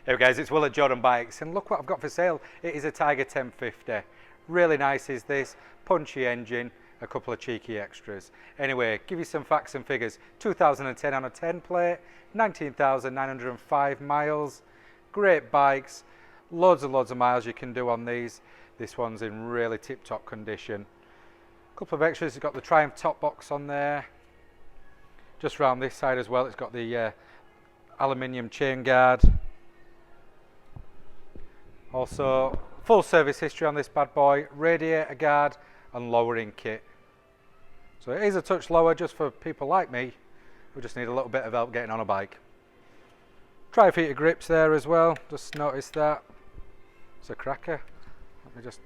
Hey guys, it's Will at Jordan Bikes, and look what I've got for sale. It is a Tiger 1050. Really nice is this, punchy engine, a couple of cheeky extras. Anyway, give you some facts and figures. 2010 on a 10 plate, 19,905 miles. Great bikes, loads and loads of miles you can do on these. This one's in really tip-top condition. A couple of extras, it's got the Triumph top box on there. Just round this side as well, it's got the aluminium chain guard. Also, full service history on this bad boy, radiator guard and lowering kit. So it is a touch lower just for people like me who just need a little bit of help getting on a bike. Tri-feater grips there as well, just noticed that. It's a cracker. Let me just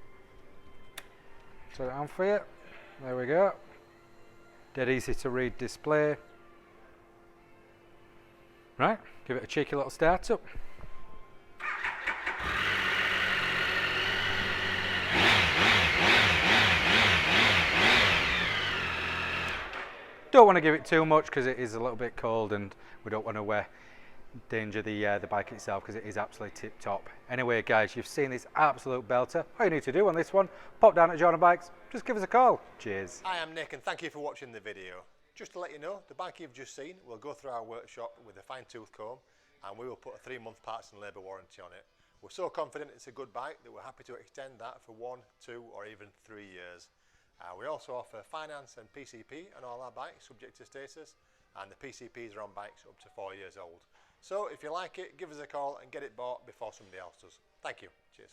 turn it on for you. There we go. Dead easy to read display. Right, give it a cheeky little start up. Don't want to give it too much because it is a little bit cold and we don't want to danger the bike itself because it is absolutely tip top. Anyway guys, you've seen this absolute belter. All you need to do on this one, pop down at Jordan Bikes, just give us a call. Cheers. Hi, I'm Nick and thank you for watching the video. Just to let you know, the bike you've just seen will go through our workshop with a fine tooth comb and we will put a 3-month parts and labour warranty on it. We're so confident it's a good bike that we're happy to extend that for 1, 2 or even 3 years. We also offer finance and PCP on all our bikes subject to status, and the PCPs are on bikes up to 4 years old. So if you like it, give us a call and get it bought before somebody else does. Thank you. Cheers.